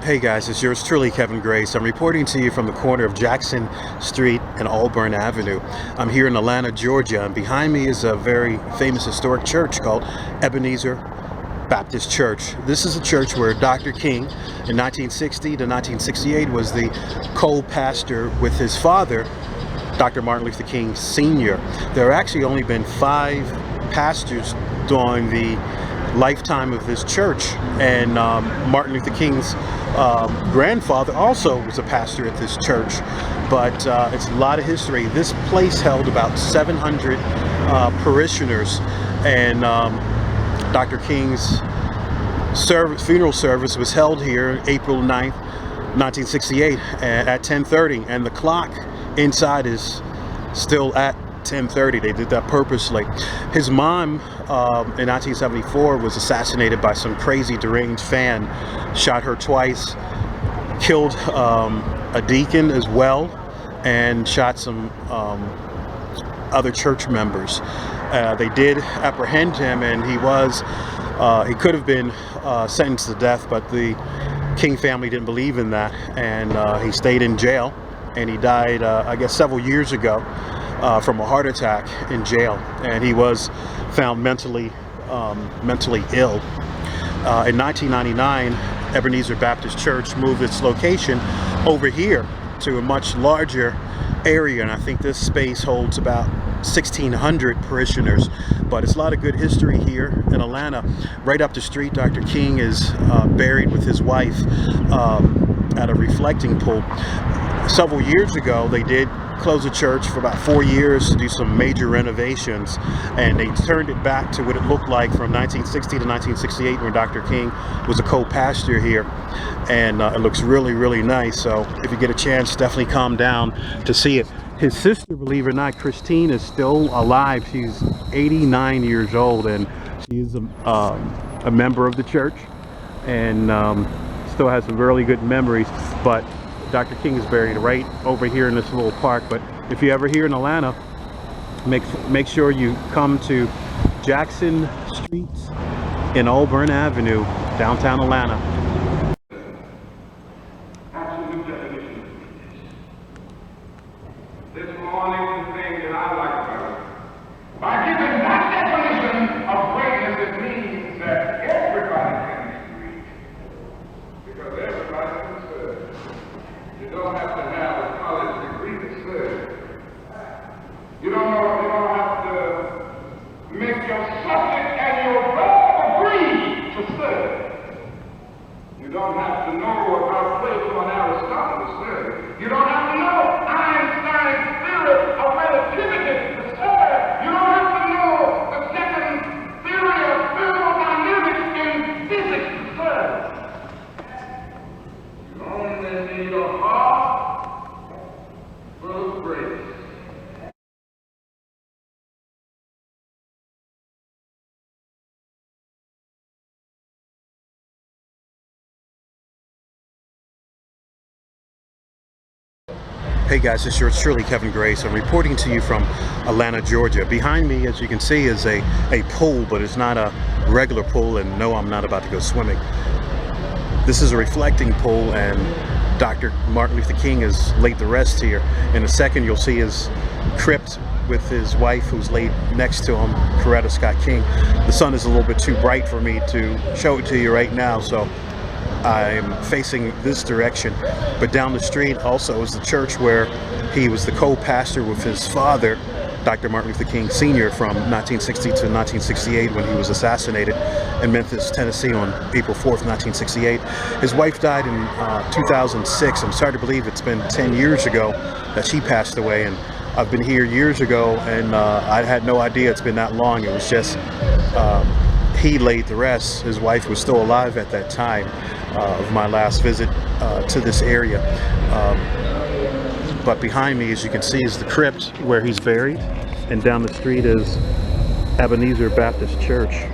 Hey guys, it's yours truly, Kevin Grace. I'm reporting to you from the corner of Jackson Street and Auburn Avenue. I'm here in Atlanta, Georgia, and behind me is a very famous historic church called Ebenezer Baptist Church. This is a church where Dr. King, in 1960 to 1968, was the co-pastor with his father, Dr. Martin Luther King Sr. There have actually only been 5 pastors during the lifetime of this church, and Martin Luther King's grandfather also was a pastor at this church. But it's a lot of history. This place held about 700 parishioners, and Dr. King's funeral service was held here April 9th, 1968 at 10:30, and the clock inside is still at 10:30. They did that purposely. His mom in 1974 was assassinated by some crazy deranged fan, shot her twice, killed a deacon as well, and shot some other church members. They did apprehend him, and he could have been sentenced to death, but the King family didn't believe in that, and he stayed in jail, and he died I guess several years ago from a heart attack in jail, and he was found mentally ill. In 1999, Ebenezer Baptist Church moved its location over here to a much larger area, and I think this space holds about 1,600 parishioners. But it's a lot of good history here in Atlanta. Right up the street, Dr. King is buried with his wife at a reflecting pool. Several years ago, they did close the church for about 4 years to do some major renovations, and they turned it back to what it looked like from 1960 to 1968 when Dr. King was a co-pastor here, and it looks really, really nice. So if you get a chance, definitely come down to see it. His sister, believe it or not, Christine, is still alive. She's 89 years old, and she is a member of the church, and still has some really good memories. But Dr. King is buried right over here in this little park. But if you're ever here in Atlanta, make sure you come to Jackson Street and Auburn Avenue, downtown Atlanta. This morning, the thing that I like about it, by giving that definition of greatness, it means that everybody can reach, because everybody can serve. You don't have to have a college degree to serve. You don't have to make your subject and your verb agree to serve. You don't have to know about Plato and Aristotle to serve. You don't have to know Einstein's theory of relativity to serve. You don't have to know the second theory of thermodynamics in physics to serve. You only need a heart full of grace. Hey guys, it's yours truly, Kevin Grace. I'm reporting to you from Atlanta, Georgia. Behind me, as you can see, is a pool, but it's not a regular pool, and no, I'm not about to go swimming. This is a reflecting pool, and Dr. Martin Luther King is laid to rest here. In a second, you'll see his crypt with his wife, who's laid next to him, Coretta Scott King. The sun is a little bit too bright for me to show it to you right now, so I'm facing this direction. But down the street also is the church where he was the co-pastor with his father, Dr. Martin Luther King Sr. from 1960 to 1968 when he was assassinated in Memphis, Tennessee on April 4th, 1968. His wife died in 2006. I'm sorry to believe it's been 10 years ago that she passed away, and I've been here years ago, and I had no idea it's been that long. It was just he laid to rest. His wife was still alive at that time of my last visit to this area. But behind me, as you can see, is the crypt where he's buried, and down the street is Ebenezer Baptist Church.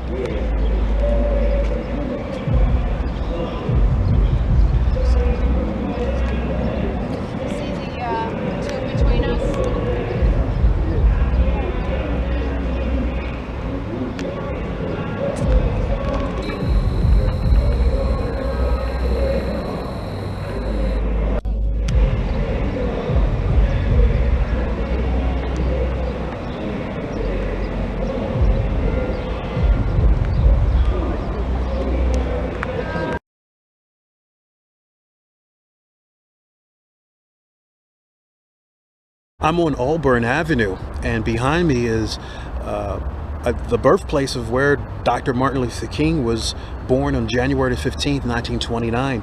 I'm on Auburn Avenue, and behind me is the birthplace of where Dr. Martin Luther King was born on January 15th, 1929.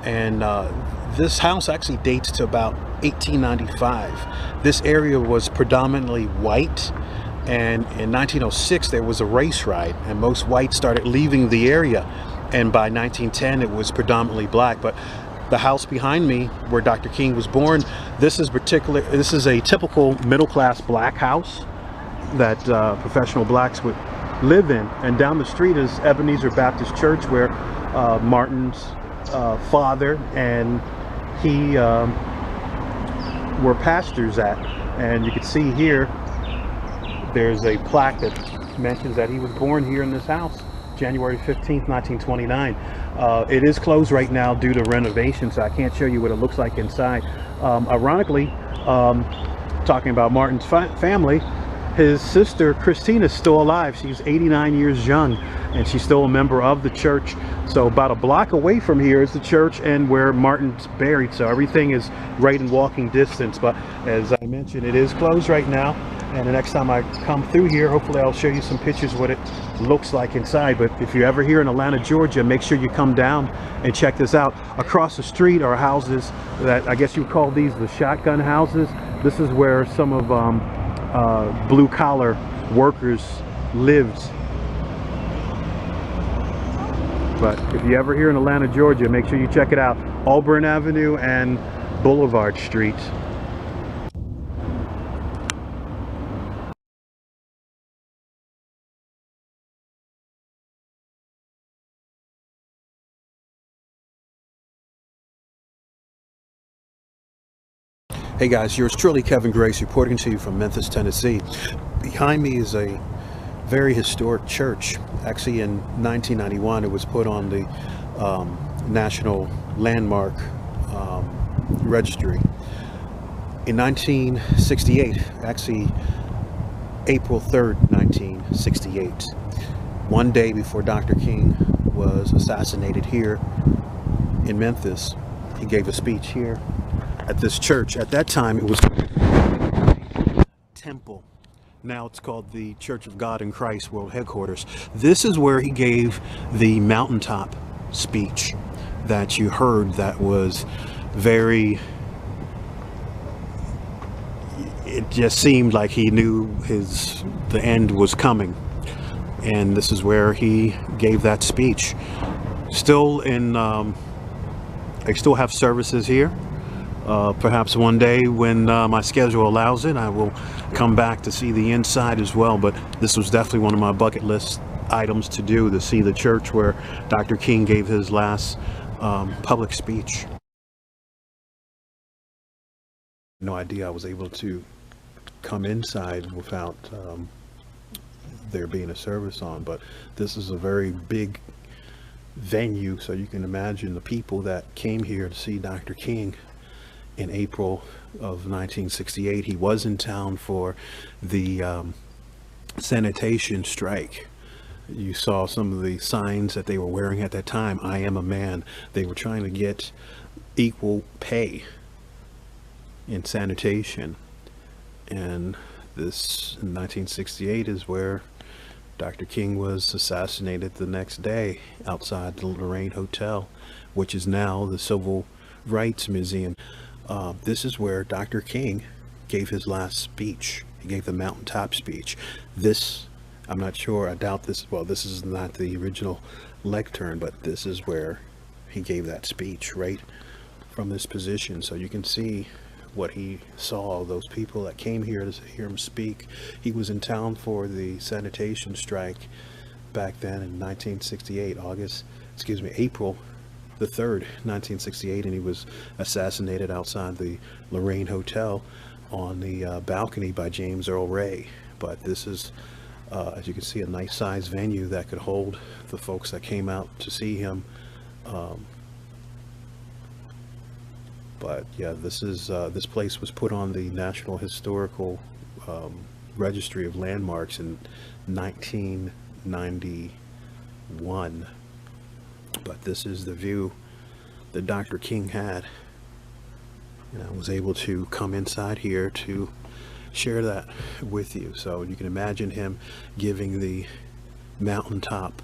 And this house actually dates to about 1895. This area was predominantly white, and in 1906 there was a race riot, and most whites started leaving the area. And by 1910 it was predominantly black. But the house behind me, where Dr. King was born, this is a typical middle-class black house that professional blacks would live in. And down the street is Ebenezer Baptist Church, where Martin's father and he were pastors at. And you can see here there's a plaque that mentions that he was born here in this house, January 15th, 1929. It is closed right now due to renovation, so I can't show you what it looks like inside. Ironically, talking about Martin's family, his sister Christina is still alive. She's 89 years young, and she's still a member of the church. So about a block away from here is the church and where Martin's buried. So everything is right in walking distance. But as I mentioned, it is closed right now. And the next time I come through here, hopefully I'll show you some pictures of what it looks like inside. But if you're ever here in Atlanta, Georgia, make sure you come down and check this out. Across the street are houses that I guess you would call these the shotgun houses. This is where some of blue-collar workers lived. But if you're ever here in Atlanta, Georgia, make sure you check it out. Auburn Avenue and Boulevard Street. Hey guys, yours truly, Kevin Grace, reporting to you from Memphis, Tennessee. Behind me is a very historic church. Actually, in 1991, it was put on the National Landmark Registry. In 1968, actually April 3rd, 1968, one day before Dr. King was assassinated here in Memphis, he gave a speech here at this church. At that time, it was temple. Now it's called the Church of God in Christ World Headquarters. This is where he gave the mountaintop speech that you heard. That was very, it just seemed like he knew the end was coming. And this is where he gave that speech. Still in, I still have services here. Perhaps one day when my schedule allows it, I will come back to see the inside as well. But this was definitely one of my bucket list items to do, to see the church where Dr. King gave his last public speech. No idea I was able to come inside without there being a service on, but this is a very big venue, so you can imagine the people that came here to see Dr. King. In April of 1968, he was in town for the sanitation strike. You saw some of the signs that they were wearing at that time. I am a man. They were trying to get equal pay in sanitation. And this, in 1968, is where Dr. King was assassinated the next day outside the Lorraine Hotel, which is now the Civil Rights Museum. This is where Dr. King gave his last speech. He gave the mountaintop speech. This, I'm not sure, I doubt this, well, this is not the original lectern, but this is where he gave that speech, right from this position. So you can see what he saw, those people that came here to hear him speak. He was in town for the sanitation strike back then in 1968, April the 3rd, 1968, and he was assassinated outside the Lorraine Hotel on the balcony by James Earl Ray. But this is, as you can see, a nice sized venue that could hold the folks that came out to see him. But yeah, this is this place was put on the National Historical Registry of Landmarks in 1991. But this is the view that Dr. King had, and I was able to come inside here to share that with you. So you can imagine him giving the mountaintop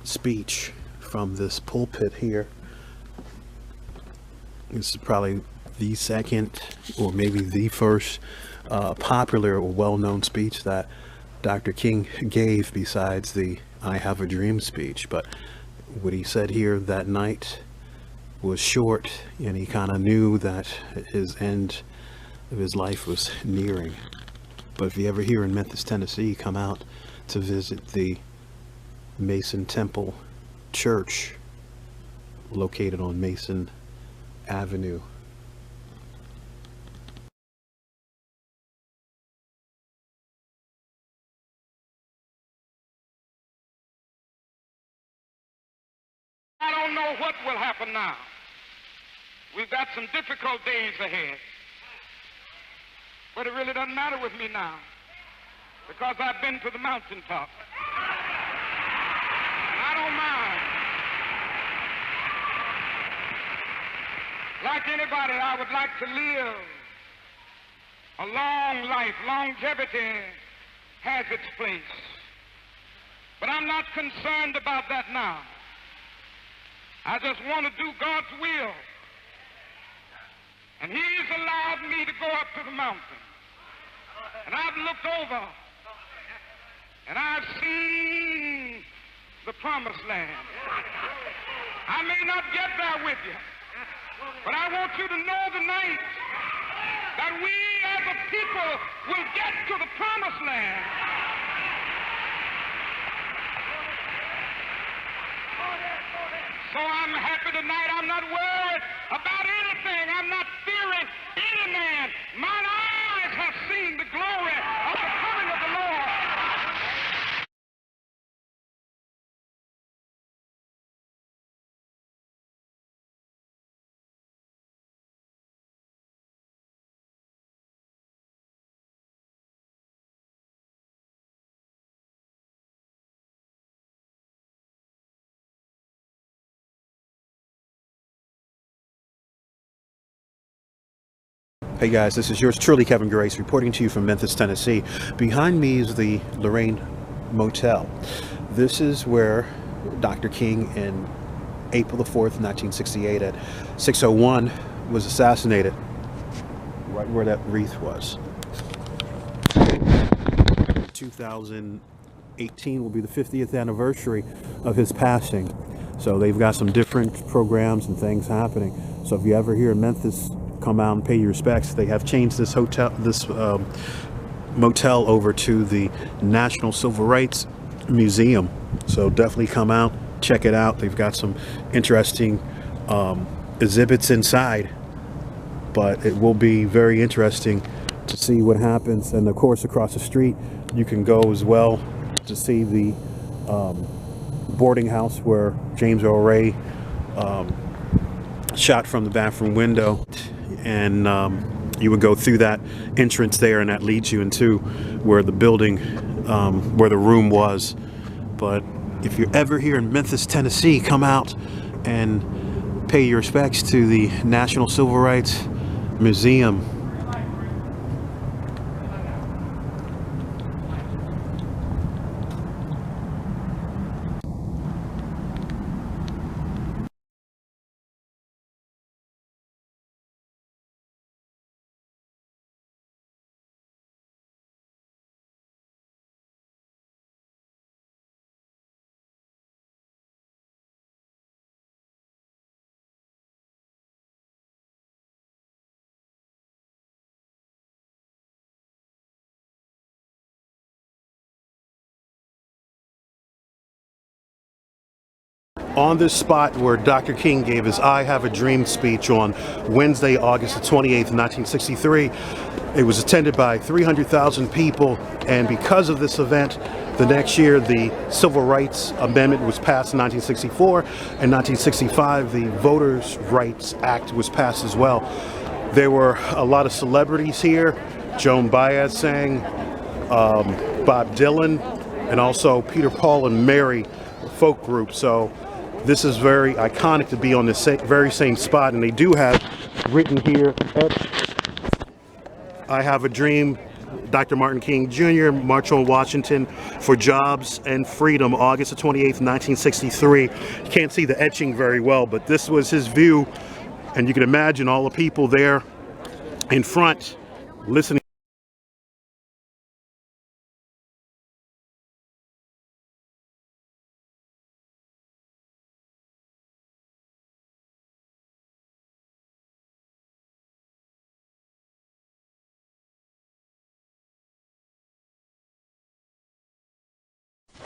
speech from this pulpit here. This is probably the second or maybe the first popular or well-known speech that Dr. King gave besides the I Have a Dream speech. But what he said here that night was short, and he kind of knew that his end of his life was nearing. But if you ever here in Memphis, Tennessee, come out to visit the Mason Temple Church located on Mason Avenue. I don't know what will happen now. We've got some difficult days ahead. But it really doesn't matter with me now, because I've been to the mountaintop. I don't mind. Like anybody, I would like to live a long life. Longevity has its place. But I'm not concerned about that now. I just want to do God's will. And He's allowed me to go up to the mountain. And I've looked over and I've seen the promised land. I may not get there with you, but I want you to know tonight that we as a people will get to the promised land. So I'm happy tonight. I'm not worried about anything. I'm not fearing any man. Mine eyes have seen the glory of the coming of the Lord. Hey guys, this is yours truly, Kevin Grace, reporting to you from Memphis, Tennessee. Behind me is the Lorraine Motel. This is where Dr. King in April the 4th, 1968 at 6:01 was assassinated, right where that wreath was. 2018 will be the 50th anniversary of his passing. So they've got some different programs and things happening. So if you ever here in Memphis, come out and pay your respects. They have changed this motel over to the National Civil Rights Museum. So definitely come out, check it out. They've got some interesting exhibits inside, but it will be very interesting to see what happens. And of course, across the street, you can go as well to see the boarding house where James Earl Ray shot from the bathroom window. And you would go through that entrance there, and that leads you into where the building, where the room was. But if you're ever here in Memphis, Tennessee, come out and pay your respects to the National Civil Rights Museum. On this spot where Dr. King gave his I Have a Dream speech on Wednesday, August the 28th, 1963, it was attended by 300,000 people, and because of this event, the next year the Civil Rights Amendment was passed in 1964, and 1965 the Voters' Rights Act was passed as well. There were a lot of celebrities here. Joan Baez sang, Bob Dylan, and also Peter, Paul, and Mary folk group. So this is very iconic to be on this very same spot, and they do have written here, I Have a Dream, Dr. Martin King Jr., March on Washington for Jobs and Freedom, August the 28th, 1963. You can't see the etching very well, but this was his view, and you can imagine all the people there in front listening.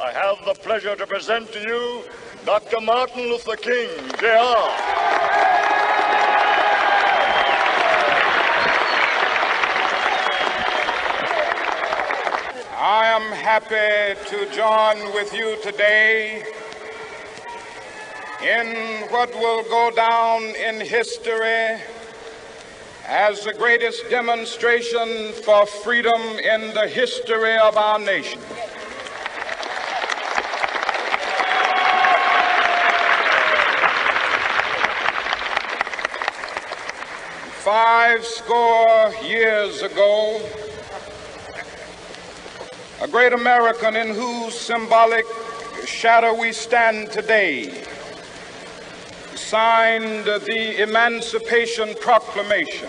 I have the pleasure to present to you Dr. Martin Luther King, Jr. I am happy to join with you today in what will go down in history as the greatest demonstration for freedom in the history of our nation. Five score years ago, a great American in whose symbolic shadow we stand today signed the Emancipation Proclamation.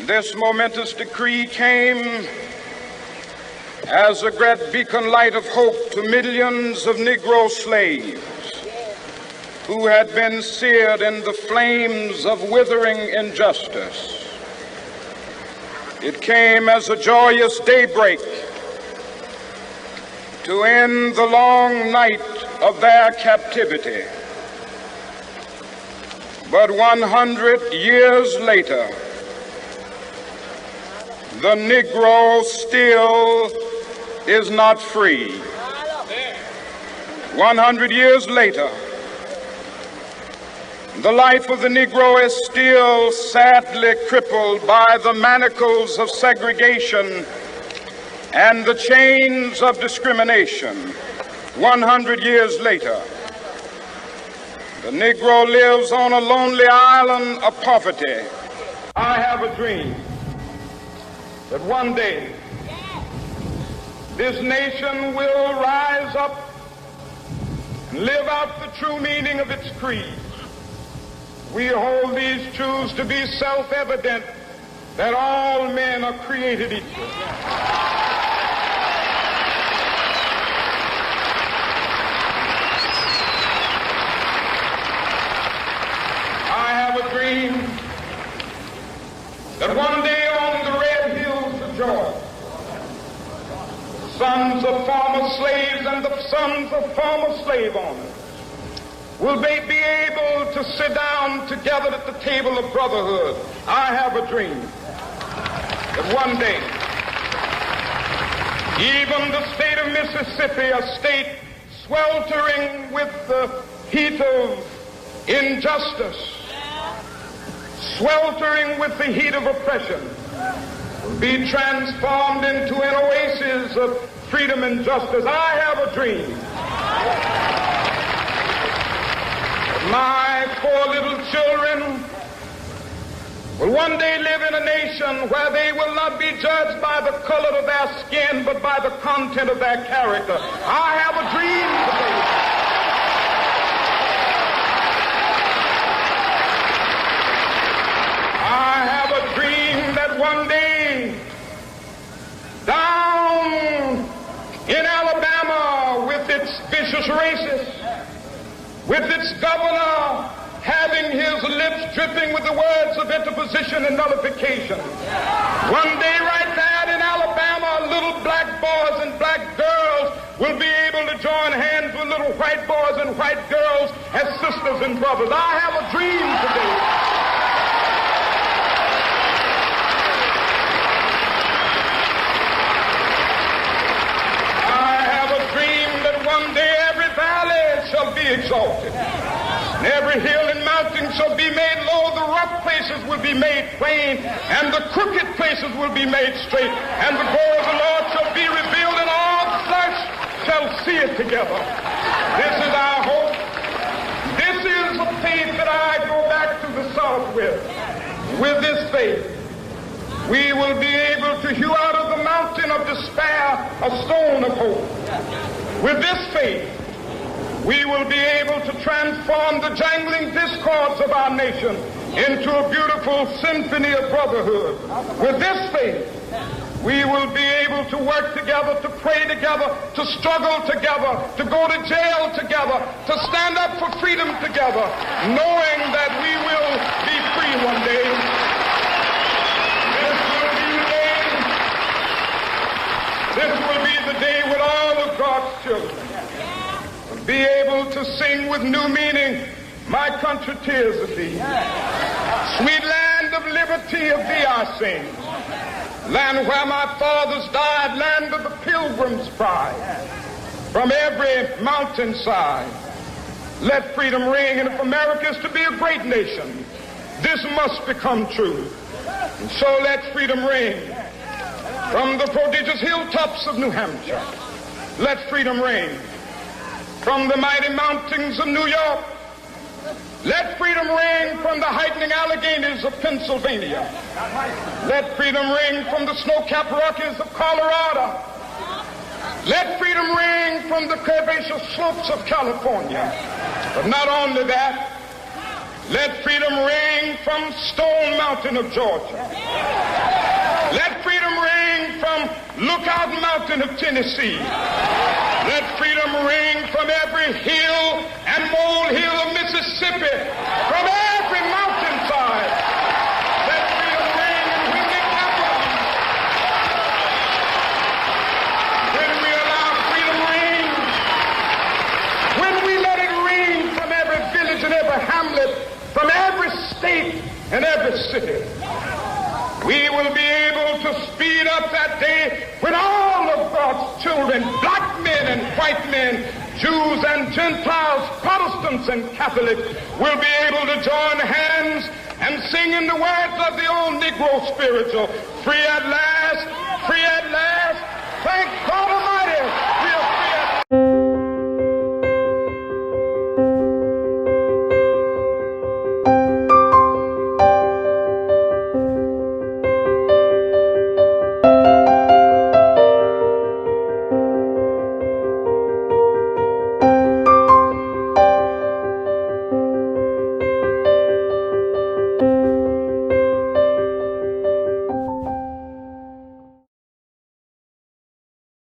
This momentous decree came as a great beacon light of hope to millions of Negro slaves who had been seared in the flames of withering injustice. It came as a joyous daybreak to end the long night of their captivity. But 100 years later, the Negro still is not free. 100 years later, the life of the Negro is still sadly crippled by the manacles of segregation and the chains of discrimination. 100 years later, the Negro lives on a lonely island of poverty. I have a dream that one day this nation will rise up and live out the true meaning of its creed. We hold these truths to be self-evident, that all men are created equal. I have a dream that one day on the red hills of Georgia, sons of former slaves and the sons of former slave owners will they be able to sit down together at the table of brotherhood. I have a dream that one day, even the state of Mississippi, a state sweltering with the heat of injustice, sweltering with the heat of oppression, will be transformed into an oasis of freedom and justice. I have a dream. My four little children will one day live in a nation where they will not be judged by the color of their skin, but by the content of their character. I have a dream today. I have a dream that one day, down in Alabama with its vicious racists, with its governor having his lips dripping with the words of interposition and nullification. One day right there in Alabama, little black boys and black girls will be able to join hands with little white boys and white girls as sisters and brothers. I have a dream today. I have a dream that one day every valley shall be exalted, and every hill and mountain shall be made low. The rough places will be made plain, and the crooked places will be made straight, and the glory of the Lord shall be revealed, and all flesh shall see it together. This is our hope. This is the faith that I go back to the South with this faith. We will be able to hew out of the mountain of despair a stone of hope. With this faith, we will be able to transform the jangling discords of our nation into a beautiful symphony of brotherhood. With this faith, we will be able to work together, to pray together, to struggle together, to go to jail together, to stand up for freedom together, knowing that we will be free one day. This will be the day when all of God's children will be able to sing with new meaning, my country, tears of thee. Sweet land of liberty, of thee I sing. Land where my fathers died, land of the pilgrim's pride. From every mountainside, let freedom ring. And if America is to be a great nation, this must become true. And so let freedom ring. From the prodigious hilltops of New Hampshire, let freedom ring. From the mighty mountains of New York, let freedom ring. From the heightening Alleghenies of Pennsylvania, let freedom ring. From the snow-capped Rockies of Colorado, let freedom ring. From the curvaceous slopes of California. But not only that, let freedom ring from Stone Mountain of Georgia. Let freedom ring from Lookout Mountain of Tennessee. Let freedom ring from every hill and molehill of Mississippi, from every mountainside. Let freedom ring, and when it happens, when we allow freedom ring, when we let it ring from every village and every hamlet, from every state and every city, we will be able to speed up that day when all of God's children, black men and white men, Jews and Gentiles, Protestants and Catholics, will be able to join hands and sing in the words of the old Negro spiritual, free at last, thank God.